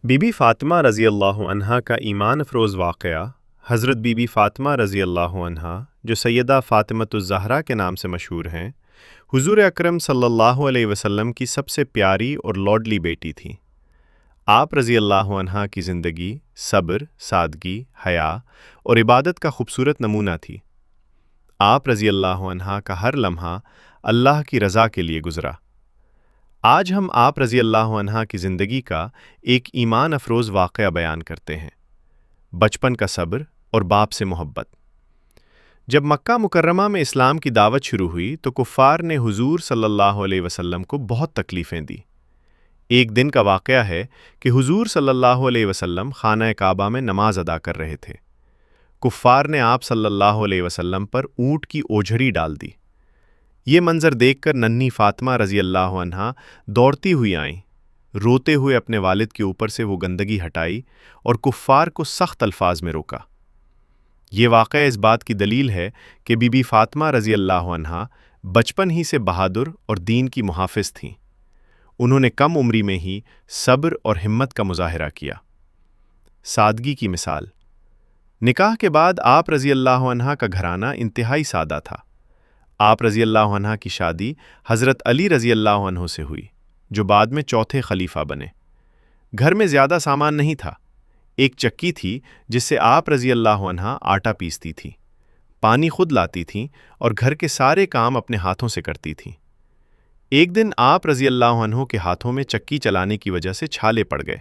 Be be Fatima رضی اللہ عنہا کا ایمان افروز واقعہ حضرت بی بی فاطمہ رضی اللہ عنہا جو سیدہ فاطمۃ الزہرا کے نام سے مشہور ہیں، حضور اکرم صلی اللہ علیہ وسلم کی سب سے پیاری اور لاڈلی بیٹی تھیں۔ آپ رضی اللہ عنہا کی زندگی صبر، سادگی، حیا اور عبادت کا خوبصورت نمونہ تھی۔ آپ رضی اللہ عنہا کا ہر لمحہ اللہ کی رضا کے لیے گزرا۔ آج ہم آپ رضی اللہ عنہا کی زندگی کا ایک ایمان افروز واقعہ بیان کرتے ہیں، بچپن کا صبر اور باپ سے محبت۔ جب مکہ مکرمہ میں اسلام کی دعوت شروع ہوئی تو کفار نے حضور صلی اللہ علیہ وسلم کو بہت تکلیفیں دی۔ ایک دن کا واقعہ ہے کہ حضور صلی اللہ علیہ وسلم خانہ کعبہ میں نماز ادا کر رہے تھے۔ کفار نے آپ صلی اللہ علیہ وسلم پر اونٹ کی اوجھڑی ڈال دی۔ یہ منظر دیکھ کر ننھی فاطمہ رضی اللہ عنہا دوڑتی ہوئی آئیں، روتے ہوئے اپنے والد کے اوپر سے وہ گندگی ہٹائی اور کفار کو سخت الفاظ میں روکا۔ یہ واقعہ اس بات کی دلیل ہے کہ بی بی فاطمہ رضی اللہ عنہا بچپن ہی سے بہادر اور دین کی محافظ تھیں۔ انہوں نے کم عمری میں ہی صبر اور ہمت کا مظاہرہ کیا۔ سادگی کی مثال۔ نکاح کے بعد آپ رضی اللہ عنہا کا گھرانہ انتہائی سادہ تھا۔ آپ رضی اللہ عنہ کی شادی حضرت علی رضی اللہ عنہ سے ہوئی، جو بعد میں چوتھے خلیفہ بنے۔ گھر میں زیادہ سامان نہیں تھا۔ ایک چکی تھی جس سے آپ رضی اللہ عنہ آٹا پیستی تھی، پانی خود لاتی تھیں اور گھر کے سارے کام اپنے ہاتھوں سے کرتی تھیں۔ ایک دن آپ رضی اللہ عنہ کے ہاتھوں میں چکی چلانے کی وجہ سے چھالے پڑ گئے۔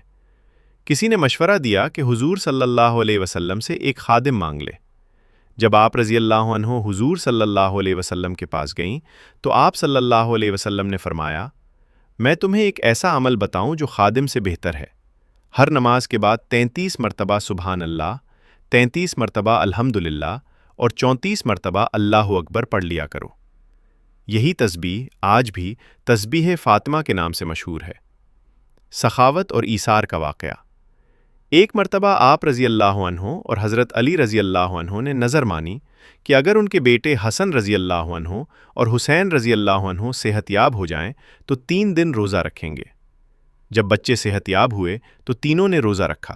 کسی نے مشورہ دیا کہ حضور صلی اللہ علیہ وسلم سے ایک خادم مانگ لے۔ جب آپ رضی اللہ عنہ حضور صلی اللہ علیہ وسلم کے پاس گئیں تو آپ صلی اللہ علیہ وسلم نے فرمایا، میں تمہیں ایک ایسا عمل بتاؤں جو خادم سے بہتر ہے۔ ہر نماز کے بعد 33 مرتبہ سبحان اللہ، 33 مرتبہ الحمدللہ اور 34 مرتبہ اللہ اکبر پڑھ لیا کرو۔ یہی تسبیح آج بھی تسبیح فاطمہ کے نام سے مشہور ہے۔ سخاوت اور ایثار کا واقعہ۔ ایک مرتبہ آپ رضی اللہ عنہ اور حضرت علی رضی اللہ عنہ نے نظر مانی کہ اگر ان کے بیٹے حسن رضی اللہ عنہ اور حسین رضی اللہ عنہ صحت یاب ہو جائیں تو 3 دن روزہ رکھیں گے۔ جب بچے صحت یاب ہوئے تو تینوں نے روزہ رکھا۔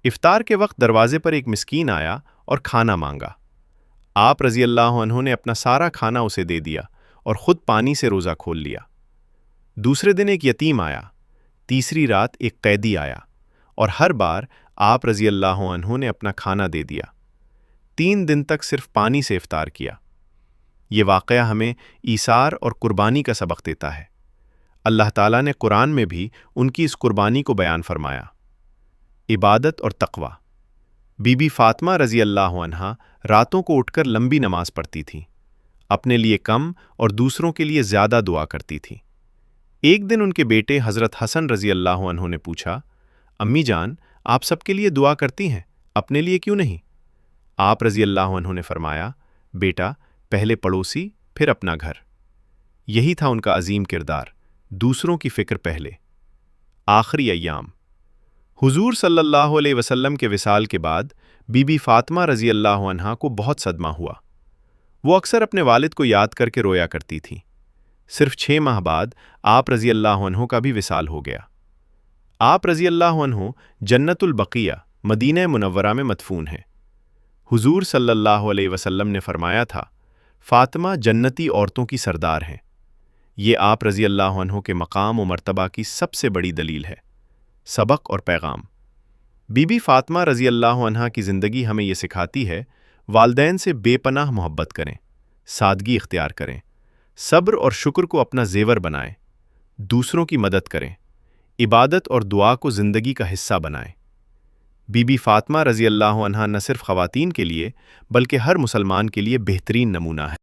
افطار کے وقت دروازے پر ایک مسکین آیا اور کھانا مانگا۔ آپ رضی اللہ عنہ نے اپنا سارا کھانا اسے دے دیا اور خود پانی سے روزہ کھول لیا۔ دوسرے دن ایک یتیم آیا۔ تیسری رات ایک قیدی آیا اور ہر بار آپ رضی اللہ عنہ نے اپنا کھانا دے دیا۔ 3 دن تک صرف پانی سے افطار کیا۔ یہ واقعہ ہمیں ایثار اور قربانی کا سبق دیتا ہے۔ اللہ تعالیٰ نے قرآن میں بھی ان کی اس قربانی کو بیان فرمایا۔ عبادت اور تقوی۔ بی بی فاطمہ رضی اللہ عنہا راتوں کو اٹھ کر لمبی نماز پڑھتی تھیں، اپنے لیے کم اور دوسروں کے لیے زیادہ دعا کرتی تھیں۔ ایک دن ان کے بیٹے حضرت حسن رضی اللہ عنہ نے پوچھا، امی جان، آپ سب کے لیے دعا کرتی ہیں، اپنے لیے کیوں نہیں؟ آپ رضی اللہ عنہ نے فرمایا، بیٹا، پہلے پڑوسی پھر اپنا گھر۔ یہی تھا ان کا عظیم کردار، دوسروں کی فکر پہلے۔ آخری ایام۔ حضور صلی اللہ علیہ وسلم کے وصال کے بعد بی بی فاطمہ رضی اللہ عنہا کو بہت صدمہ ہوا۔ وہ اکثر اپنے والد کو یاد کر کے رویا کرتی تھیں۔ صرف 6 ماہ بعد آپ رضی اللہ عنہ کا بھی وصال ہو گیا۔ آپ رضی اللہ عنہ جنت البقیہ مدینہ منورہ میں مدفون ہیں۔ حضور صلی اللہ علیہ وسلم نے فرمایا تھا، فاطمہ جنتی عورتوں کی سردار ہیں۔ یہ آپ رضی اللہ عنہ کے مقام و مرتبہ کی سب سے بڑی دلیل ہے۔ سبق اور پیغام۔ بی بی فاطمہ رضی اللہ عنہا کی زندگی ہمیں یہ سکھاتی ہے، والدین سے بے پناہ محبت کریں، سادگی اختیار کریں، صبر اور شکر کو اپنا زیور بنائیں، دوسروں کی مدد کریں، عبادت اور دعا کو زندگی کا حصہ بنائیں۔ بی بی فاطمہ رضی اللہ عنہا نہ صرف خواتین کے لیے بلکہ ہر مسلمان کے لیے بہترین نمونہ ہے۔